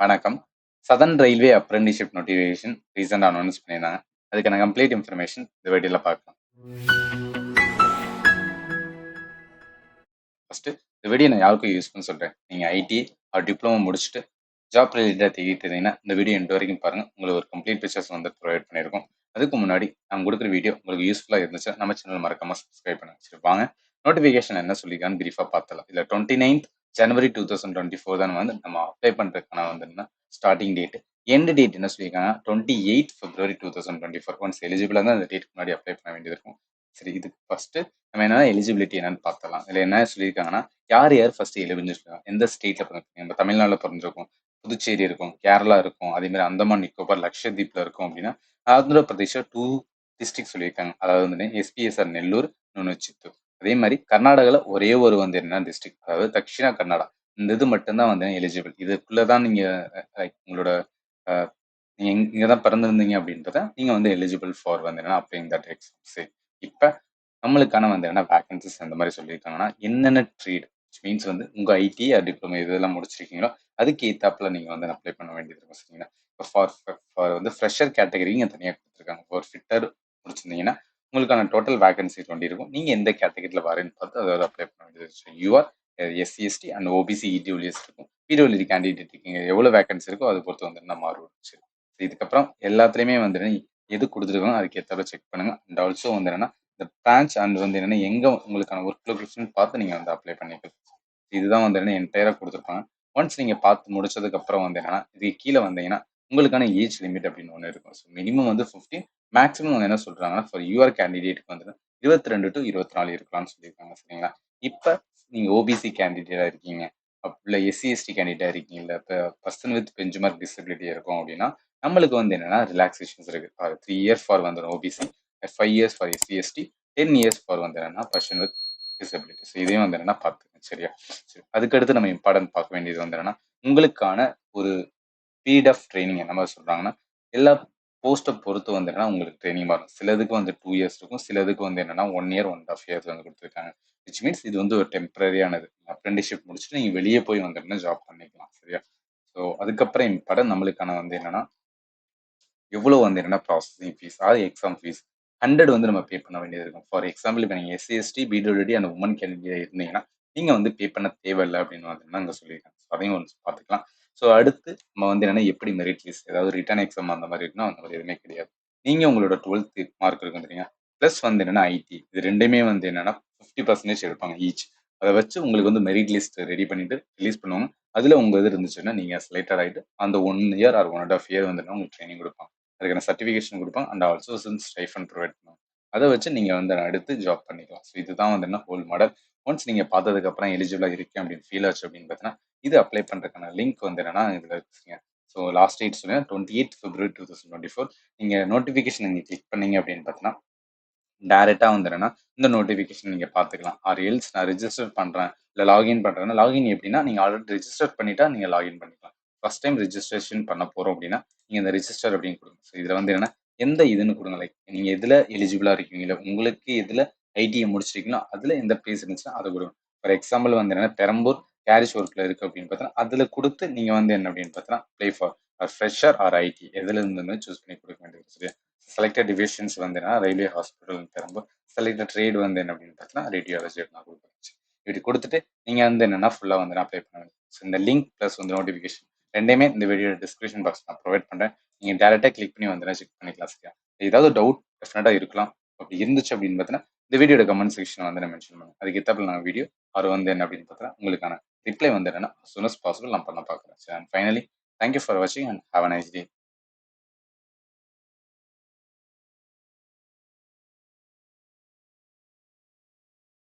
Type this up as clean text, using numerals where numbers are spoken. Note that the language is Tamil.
வணக்கம். சதர்ன் ரயில்வே அப்ரெண்டிஸ்ஷிப் நோட்டிஃபிகேஷன் ரீசெண்டா அனௌன்ஸ் பண்ணியிருந்தாங்க. அதுக்கான கம்ப்ளீட் இன்ஃபர்மேஷன் இந்த வீடியோல பார்க்கலாம். ஃபர்ஸ்ட் இந்த வீடியோ நான் யாருக்கும் யூஸ்ஃபுல்னு சொல்றேன். நீங்க ஐடி ஆர் டிப்ளமோ முடிச்சுட்டு ஜாப் ரிலேட்டடா தேடிட்டு இருந்தீங்கன்னா இந்த வீடியோ எண்ட் வரைக்கும் பாருங்க. உங்களுக்கு ஒரு கம்ப்ளீட் பிக்சர்ஸ் வந்து ப்ரொவைட் பண்ணியிருக்கோம். அதுக்கு முன்னாடி நான் கொடுக்குற வீடியோ உங்களுக்கு யூஸ்ஃபுல்லா இருந்துச்சு நம்ம சேனல் மறக்காம சப்ஸ்கிரைப் பண்ணுங்க. சரி வாங்க நோட்டிஃபிகேஷன் என்ன சொல்லியிருக்கான்னு பிரீஃபா பார்த்தலாம். இல்ல 29th ஜனவரி 2024 தான் வந்து நம்ம அப்ளை பண்றதுக்கான வந்து ஸ்டார்டிங் டேட். எண்ட் டேட் என்ன சொல்லியிருக்காங்க 28 February 2024. ஒன்ஸ் எலிஜிபிளா தான் அந்த டேட்டுக்கு முன்னாடி அப்ளை பண்ண வேண்டியது இருக்கும். சரி இதுக்கு ஃபர்ஸ்ட் நம்ம என்ன எலிஜிபிலிட்டி என்னன்னு பார்த்தலாம். இதுல என்ன சொல்லியிருக்காங்கன்னா யார் யார் ஃபர்ஸ்ட் எலிஜிபிள் இருக்காங்க, எந்த ஸ்டேட்ல பிறந்திருக்கீங்க, நம்ம தமிழ்நாடுல பிறந்திருக்கோம், புதுச்சேரி இருக்கும், கேரளா இருக்கும், அதே மாதிரி அந்தமான் நிக்கோபார் லட்சத்தீப்ல இருக்கும் அப்படின்னா ஆந்திர பிரதேஷ் 2 டிஸ்ட்ரிக்ட் சொல்லியிருக்காங்க. அதாவது வந்து எஸ்பிஎஸ்ஆர் நெல்லூர், இன்னொன்று சித்தூர். அதே மாதிரி கர்நாடகால ஒரே ஒரு வந்து என்ன டிஸ்ட்ரிக்ட், அதாவது தக்ஷிணா கர்நாடகா. இந்த இது மட்டும்தான் வந்து எலிஜிபிள். இதுக்குள்ளதான் நீங்க உங்களோட நீங்க இங்க தான் பிறந்திருந்தீங்க அப்படின்றத நீங்க வந்து எலிஜிபிள் ஃபார் வந்து என்ன அப்ளைங் தட் எக்ஸாம். சரி இப்ப நம்மளுக்கான வந்து என்ன வேகன்சிஸ் அந்த மாதிரி சொல்லியிருக்காங்கன்னா என்னென்ன ட்ரேட் மீன்ஸ் வந்து உங்க ஐடி டிப்ளமோ இதெல்லாம் முடிச்சிருக்கீங்களோ அதுக்கு ஏத்தாப்புல நீங்க வந்து அப்ளை பண்ண வேண்டியது இருக்கும். சரிங்களா? இப்போ ஃபார் வந்து ஃப்ரெஷர் கேட்டகரி இங்கே தனியாக கொடுத்துருக்காங்க. ஒரு ஃபிட்டர் முடிச்சிருந்தீங்கன்னா உங்களுக்கான டோட்டல் வேகன்சி 20 இருக்கும். நீங்க எந்த கேட்டகரியில் வரேன்னு பார்த்து அதாவது அப்ளை பண்ண வேண்டியது. UR SC ST and OBC EWS இருக்கும். இடபிள்யூடி கேண்டிடேட் இருக்கீங்க எவ்வளோ வேகன்சி இருக்கோ அதை பொறுத்து வந்து நம்ம மாறும். சரி இதுக்கப்புறம் எல்லாத்துலேயுமே வந்து எது கொடுத்துருக்கோம் அதுக்கு ஏற்றாலும் செக் பண்ணுங்க. அண்ட் ஆல்சோ வந்து என்னன்னா இந்த பிரான்ச் அண்ட் வந்து என்னன்னா எங்க உங்களுக்கான ஒர்க் லொகேஷன் பார்த்து நீங்க வந்து அப்ளை பண்ணிக்கலாம். இதுதான் வந்து என்ன என்டையரா கொடுத்துருப்பாங்க. ஒன்ஸ் நீங்க பார்த்து முடிச்சதுக்கு அப்புறம் வந்து என்னன்னா இதுக்கு கீழே வந்தீங்கன்னா உங்களுக்கான ஏஜ் லிமிட் அப்படின்னு ஒன்று இருக்கும். ஸோ மினிமம் வந்து 15, மேக்ஸிமம் வந்து என்ன சொல்றாங்கன்னா ஃபார் யுவர் கேண்டிடேட்டுக்கு வந்து 22 to 24 இருக்கலாம்னு சொல்லியிருக்காங்க. சரிங்களா? இப்போ நீங்க ஓபிசி கேண்டிடேட்டா இருக்கீங்க, இல்லை எஸ்சி எஸ்டி கேண்டிடேட்டா இருக்கீங்க, இல்லை இப்போ பர்சன் வித் பெஞ்ச்மார்க் டிசபிலிட்டி இருக்கும் அப்படின்னா நம்மளுக்கு வந்து என்னன்னா ரிலாக்ஸேஷன்ஸ் இருக்கு. 3 இயர்ஸ் ஃபார் வந்து OBC, 5 years for SC ST, 10 years for வந்து என்னன்னா பர்சன் வித் டிசபிலிட்டிஸ். இதையும் வந்து என்னன்னா பார்த்துக்கங்க. சரியா? சரி அதுக்கடுத்து நம்ம இம்பார்ட்டன்ட் பார்க்க வேண்டியது வந்து என்னன்னா உங்களுக்கான ஒரு ஸ்பீட் ஆஃப் ட்ரைனிங் என்ன மாதிரி சொல்றாங்கன்னா எல்லா போஸ்ட்டை பொறுத்து வந்து என்னன்னா உங்களுக்கு ட்ரைனிங் மாறும். சிலதுக்கு வந்து 2 இயர்ஸ் இருக்கும், சிலதுக்கு வந்து என்னன்னா 1 இயர் 1.5 இயர்ஸ் வந்து கொடுத்துருக்காங்க. விச் மீன்ஸ் இது வந்து ஒரு டெம்பரரியானது. அப்ரெண்டிஸ்ஷிப் முடிச்சுட்டு நீங்க வெளியே போய் வந்து ஜாப் பண்ணிக்கலாம். சரியா? ஸோ அதுக்கப்புறம் இம்பார்ட்டன் நம்மளுக்கான வந்து என்னன்னா எவ்வளோ வந்து என்னன்னா ப்ராசஸிங் ஃபீஸ் அதாவது எக்ஸாம் ஃபீஸ் 100 வந்து நம்ம பே பண்ண வேண்டியது இருக்கும். ஃபார் எக்ஸாம்பிள் இப்போ நீங்கள் எஸ்சி எஸ்டி பிடபிள்யூடி அந்த உமன் கேண்டிடேட் இருந்தீங்கன்னா நீங்கள் வந்து பே பண்ண தேவையில்லை அப்படின்னு வந்து அங்கே சொல்லியிருக்காங்க. ஸோ அதையும் ஒன்று பார்த்துக்கலாம். ஸோ அடுத்து நம்ம வந்து என்னன்னா எப்படி மெரிட் லிஸ்ட் ஏதாவது ரிட்டன் எக்ஸாம் அந்த மாதிரி இருக்குன்னா அந்த மாதிரி எதுவுமே கிடையாது. நீங்கள் உங்களோட 12th மார்க் இருக்கும் தெரியுங்க, ப்ளஸ் வந்து என்னன்னா ஐடி, இது ரெண்டுமே வந்து என்னன்னா 50% எடுப்பாங்க ஈச். அதை வச்சு உங்களுக்கு வந்து மெரிட் லிஸ்ட் ரெடி பண்ணிட்டு ரிலீஸ் பண்ணுவாங்க. அதில் உங்கள் இது இருந்துச்சுன்னா நீங்கள் செலக்டட் ஆகிட்டு அந்த 1 இயர் ஆர் 1.5 இயர் வந்து உங்களுக்கு ட்ரைனிங் கொடுப்பாங்க. அதுக்கான சர்டிஃபிகேஷன் கொடுப்பாங்க அண்ட் ஆல்சோ ஸ்டைஃபன் ப்ரொவைட் பண்ணுவாங்க. அதை வச்சு நீங்கள் வந்து அடுத்து ஜாப் பண்ணிக்கலாம். ஸோ இதுதான் வந்து என்ன ஹோல் மாடல். ஒன்ஸ் நீங்கள் பார்த்ததுக்கு அப்புறம் எலிஜிபிளாக இருக்கேன் அப்படின்னு ஃபீல் ஆச்சு அப்படின்னு பார்த்தீங்கன்னா இது அப்ளை பண்ணுறதுக்கான லிங்க் வந்து என்னன்னா இதில் இருக்குங்க. ஸோ லாஸ்ட் டேட் சொன்னீங்கன்னா 28 February 2024. நீங்கள் நோட்டிஃபிகேஷன் நீங்கள் கிளிக் பண்ணீங்க அப்படின்னு பார்த்தீங்கன்னா டைரக்டா வந்து என்னன்னா இந்த நோட்டிஃபிகேஷன் நீங்க பார்த்துக்கலாம். ஆர் எல்ஸ் நான் ரிஜிஸ்டர் பண்றேன் இல்லை லாகின் பண்றேன்னா லாகின் எப்படின்னா நீங்க ஆல்ரெடி ரிஜிஸ்டர் பண்ணிட்டா நீங்க லாகின் பண்ணிக்கலாம். ஃபர்ஸ்ட் டைம் ரிஜிஸ்ட்ரேஷன் பண்ண போறோம் அப்படின்னா நீங்க இந்த ரிஜிஸ்டர் அப்படின்னு கொடுங்க. ஸோ இதுல வந்து என்னன்னா எந்த இதுன்னு கொடுங்க. லைக் நீங்க எதுல எலிஜிபிளா இருக்கீங்களோ உங்களுக்கு எதுல ஐடிஐ முடிச்சிருக்கீங்களோ அதுல எந்த பிளேஸ் இருந்துச்சுன்னா அதை கொடுங்க. ஃபார் எக்ஸாம்பிள் வந்து என்னன்னா பெரம்பூர் கேரிஷ் ஒர்க்ல இருக்கு அப்படின்னு பார்த்தா அதுல கொடுத்து நீங்க வந்து என்ன அப்படின்னு பார்த்தா play for fresher or IT எதுல இருந்து சூஸ் பண்ணி கொடுக்க வேண்டியது. சரியா? செலக்டட் டிவிஷன்ஸ் வந்து railway hospital Perambur, selected trade வந்து என்ன அப்படின்னு பார்த்தீங்கன்னா ரேடியாலஜி நான் கொடுக்குறேன். இப்படி கொடுத்துட்டு நீங்கள் வந்து என்னென்னா ஃபுல்லாக வந்து அப்ளை பண்ண வேண்டும். ஸோ இந்த லிங்க் ப்ளஸ் வந்து நோட்டிஃபிகேஷன் ரெண்டுமே இந்த வீடியோ டிஸ்கிரிப்ஷன் பாக்ஸ் நான் ப்ரொவைட் பண்ணுறேன். நீங்கள் டேரெக்டாக கிளிக் பண்ணி வந்து செக் பண்ணிக்கலாம். சரியா? ஏதாவது டவுட் டெஃபினட்டாக இருக்கலாம். அப்படி இருந்துச்சு அப்படின்னு பார்த்தீங்கன்னா இந்த வீடியோட கமெண்ட் செக்ஷன் வந்து நான் மென்ஷன் பண்ணுவேன். அதுக்கு ஏற்றாப்புல நான் வீடியோ அவர் வந்து என்ன அப்படின்னு பார்த்தீங்கன்னா உங்களுக்கான ரிப்ளை வந்து என்னன்னா as soon as possible நான் பண்ண பார்க்குறேன். அண்ட் ஃபைனலி தேங்க்யூ ஃபார் வாட்சிங் and have a nice day.